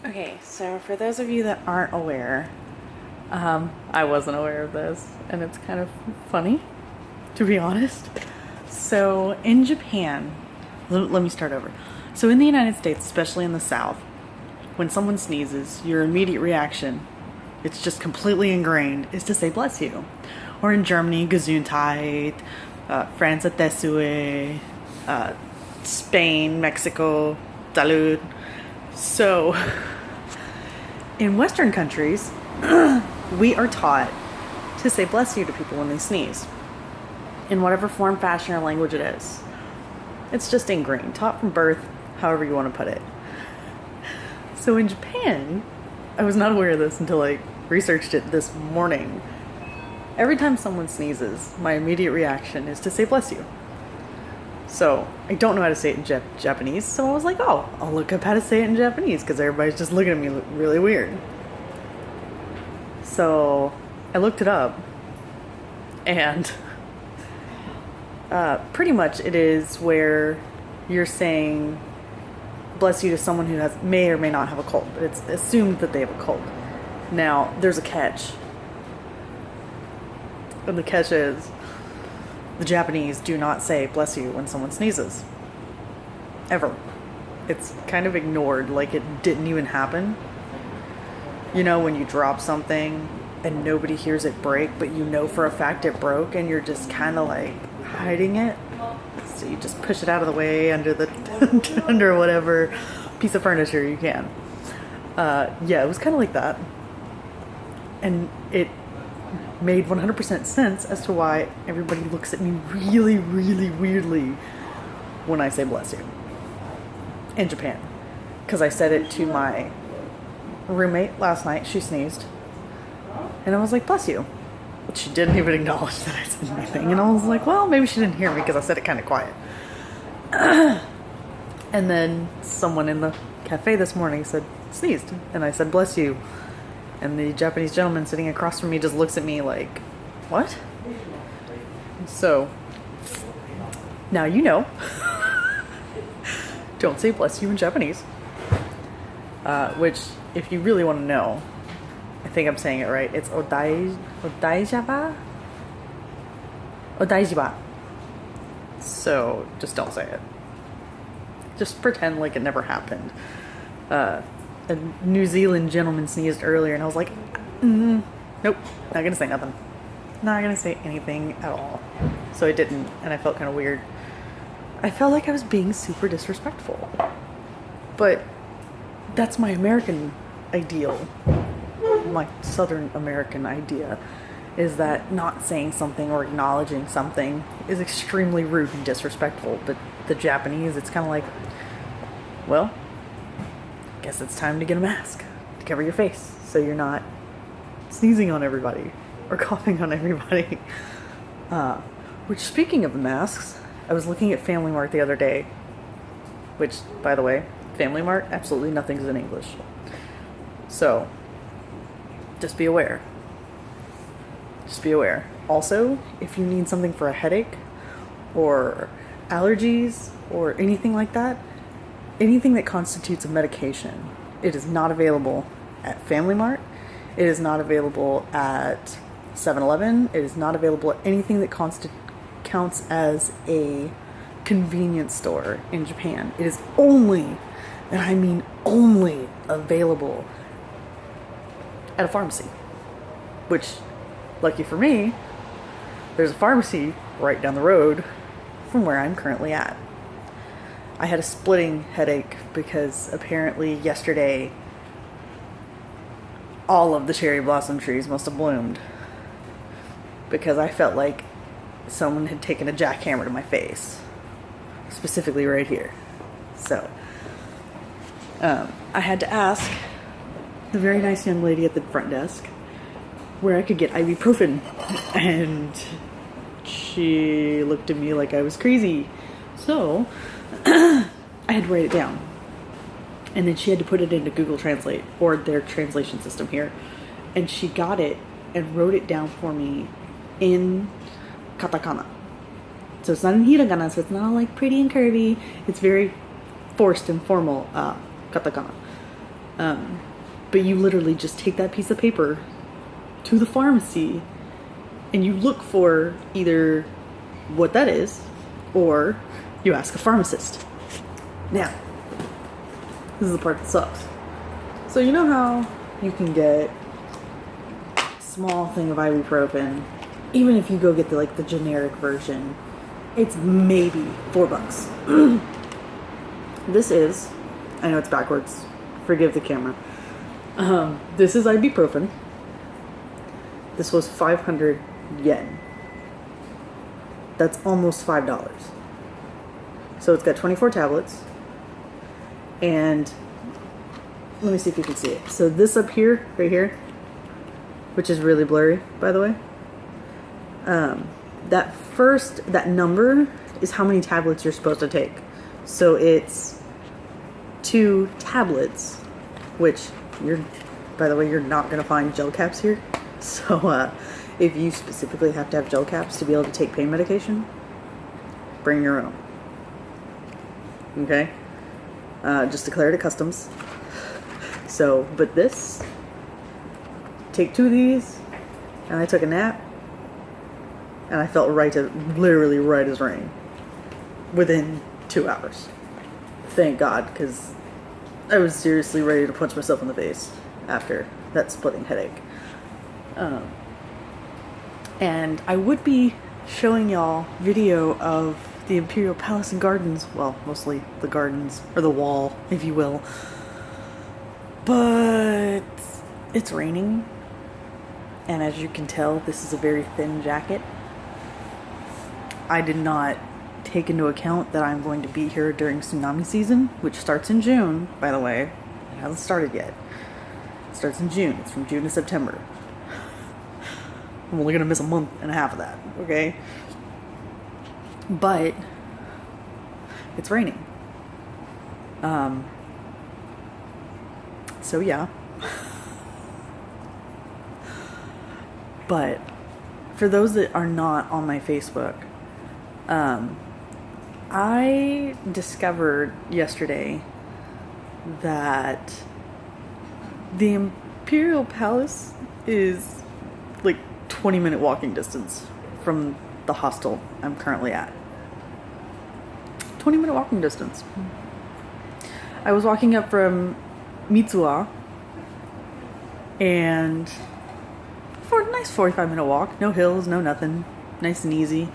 Okay, so for those of you that aren't aware, I wasn't aware of this, and it's kind of funny, to be honest. So in Japan, let me start over. So in the United States, especially in the South, when someone sneezes, your immediate reaction, it's just completely ingrained, is to say bless you. Or in Germany, Gesundheit, France, Tesue, Spain, Mexico, Salud. So in Western countries, we are taught to say bless you to people when they sneeze, in whatever form, fashion, or language it is. It's just ingrained, taught from birth, however you want to put it. So in Japan, I was not aware of this until I researched it this morning. Every time someone sneezes, my immediate reaction is to say bless you. So I don't know how to say it in Japanese, so I was like, oh, I'll look up how to say it in Japanese because everybody's just looking at me really weird. So I looked it up, and pretty much it is where you're saying bless you to someone who may or may not have a cold, but it's assumed that they have a cold. Now, there's a catch. And the catch is, the Japanese do not say bless you when someone sneezes. Ever. It's kind of ignored, like it didn't even happen. You know, when you drop something and nobody hears it break, but you know for a fact it broke, and you're just kind of like hiding it. So you just push it out of the way under under whatever piece of furniture you can. Yeah, it was kind of like that. And it made 100% sense as to why everybody looks at me really, really weirdly when I say bless you in Japan. Because I said it to my roommate last night. She sneezed. And I was like, bless you. But she didn't even acknowledge that I said anything. And I was like, well, maybe she didn't hear me because I said it kind of quiet. And then someone in the cafe this morning sneezed. And I said, bless you. And the Japanese gentleman sitting across from me just looks at me like, what? So, now you know. Don't say bless you in Japanese. Which, if you really want to know, I think I'm saying it right. It's odaijaba? Odaijiba. So, just don't say it. Just pretend like it never happened. A New Zealand gentleman sneezed earlier, and I was like, nope, not gonna say nothing. Not gonna say anything at all. So I didn't, and I felt kind of weird. I felt like I was being super disrespectful. But that's my American ideal. My Southern American idea is that not saying something or acknowledging something is extremely rude and disrespectful. But the Japanese, it's kind of like, well, guess it's time to get a mask to cover your face so you're not sneezing on everybody or coughing on everybody. Which, speaking of the masks, I was looking at Family Mart the other day, which, by the way, Family Mart, absolutely nothing's in English. So, just be aware. Just be aware. Also, if you need something for a headache or allergies or anything like that, anything that constitutes a medication, it is not available at Family Mart. It is not available at 7-Eleven. It is not available at anything that counts as a convenience store in Japan. It is only, and I mean only, available at a pharmacy. Which, lucky for me, there's a pharmacy right down the road from where I'm currently at. I had a splitting headache because apparently yesterday all of the cherry blossom trees must have bloomed, because I felt like someone had taken a jackhammer to my face, specifically right here. So I had to ask the very nice young lady at the front desk where I could get ibuprofen, and she looked at me like I was crazy. So I had to write it down. And then she had to put it into Google Translate, or their translation system here. And she got it and wrote it down for me in katakana. So it's not in hiragana, so it's not all like pretty and curvy. It's very forced and formal katakana. But you literally just take that piece of paper to the pharmacy and you look for either what that is or you ask a pharmacist. Now, this is the part that sucks. So you know how you can get a small thing of ibuprofen, even if you go get the generic version, it's maybe $4. This is, I know it's backwards, forgive the camera. This is ibuprofen. This was 500 yen. That's almost $5. So it's got 24 tablets. And let me see if you can see it. So this up here, right here, which is really blurry, by the way. That number is how many tablets you're supposed to take. So it's 2 tablets, which by the way, you're not going to find gel caps here. So if you specifically have to have gel caps to be able to take pain medication, bring your own. Okay? Just declare it at customs. So, but this, take 2 of these, and I took a nap, and I felt literally right as rain within 2 hours. Thank God, because I was seriously ready to punch myself in the face after that splitting headache. And I would be showing y'all video of the Imperial Palace and Gardens. Well, mostly the gardens, or the wall, if you will. But it's raining. And as you can tell, this is a very thin jacket. I did not take into account that I'm going to be here during tsunami season, which starts in June, by the way. It hasn't started yet. It starts in June. It's from June to September. I'm only going to miss a month and a half of that, okay? But it's raining. So yeah. But for those that are not on my Facebook, I discovered yesterday that the Imperial Palace is 20-minute walking distance from the hostel I'm currently at. 20-minute walking distance. I was walking up from Mitsuwa, and for a nice 45-minute walk, no hills, no nothing, nice and easy.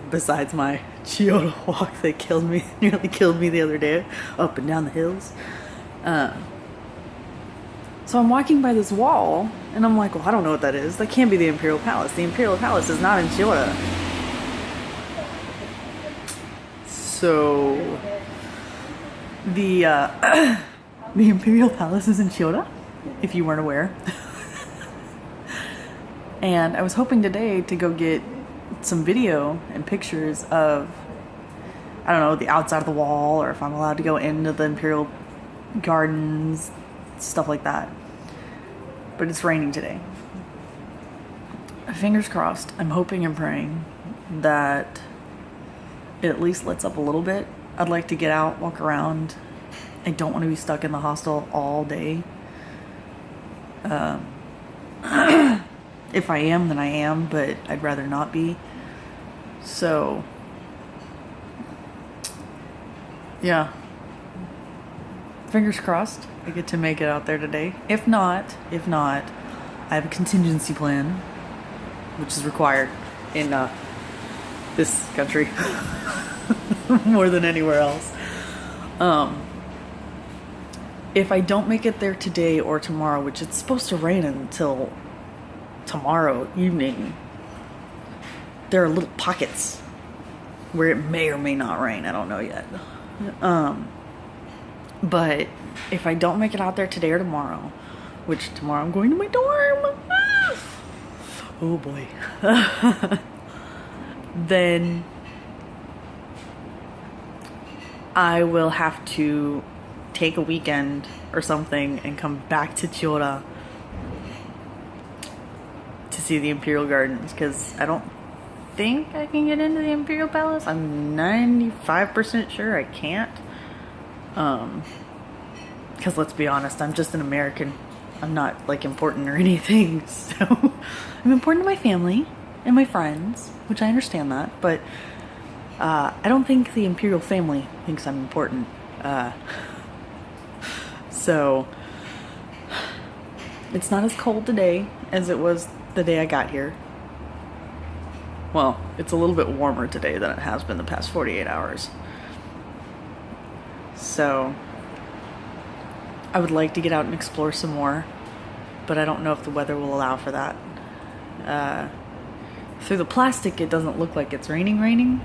Besides my Chiyoda walk that nearly killed me the other day, up and down the hills. So I'm walking by this wall, and I'm like, well, I don't know what that is. That can't be the Imperial Palace. The Imperial Palace is not in Chiyoda. So the Imperial Palace is in Chiyoda, if you weren't aware. And I was hoping today to go get some video and pictures of, I don't know, the outside of the wall, or if I'm allowed to go into the Imperial Gardens, stuff like that. But it's raining today. Fingers crossed. I'm hoping and praying that it at least lets up a little bit. I'd like to get out, walk around. I don't want to be stuck in the hostel all day. If I am, then I am, but I'd rather not be. So, yeah. Fingers crossed I get to make it out there today. If not, I have a contingency plan, which is required in this country more than anywhere else. If I don't make it there today or tomorrow, which it's supposed to rain until tomorrow evening, there are little pockets where it may or may not rain. I don't know yet. But if I don't make it out there today or tomorrow, which tomorrow I'm going to my dorm. Oh boy. Then I will have to take a weekend or something and come back to Chiyoda to see the Imperial Gardens, because I don't think I can get into the Imperial Palace. I'm 95% sure I can't. Because let's be honest, I'm just an American. I'm not like important or anything. So I'm important to my family and my friends, which I understand that. But I don't think the imperial family thinks I'm important. So it's not as cold today as it was the day I got here. Well, it's a little bit warmer today than it has been the past 48 hours. So I would like to get out and explore some more, but I don't know if the weather will allow for that. Through the plastic, it doesn't look like it's raining.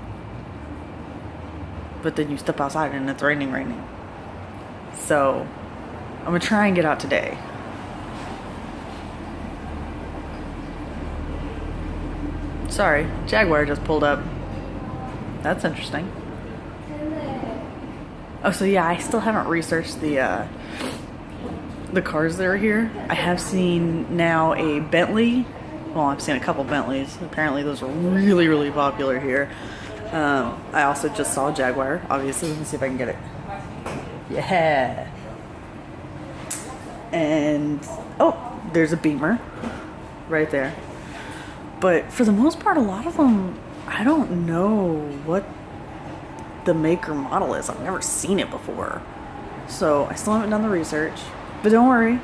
But then you step outside and it's raining. So I'm gonna try and get out today. Sorry, Jaguar just pulled up. That's interesting. Oh, so yeah, I still haven't researched the cars that are here. I have seen now a Bentley. Well, I've seen a couple Bentleys. Apparently those are really, really popular here. I also just saw a Jaguar, obviously. Let me see if I can get it. Yeah. And, oh, there's a Beamer right there. But for the most part, a lot of them, I don't know what the make or model is. I've never seen it before. So I still haven't done the research. But don't worry,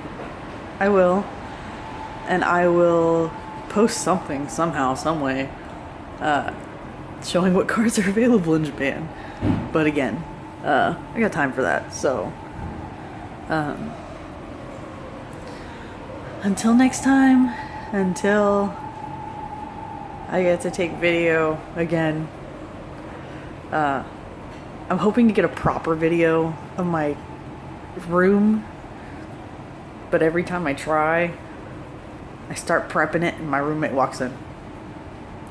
I will. And I will post something somehow, some way, showing what cars are available in Japan. But again, I got time for that. So until next time, until I get to take video again, I'm hoping to get a proper video of my room, but every time I try, I start prepping it and my roommate walks in.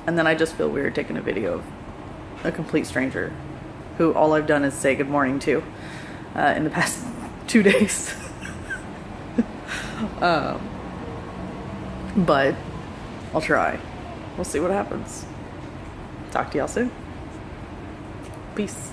And then I just feel weird taking a video of a complete stranger who all I've done is say good morning to in the past 2 days. But I'll try. We'll see what happens. Talk to y'all soon. Peace.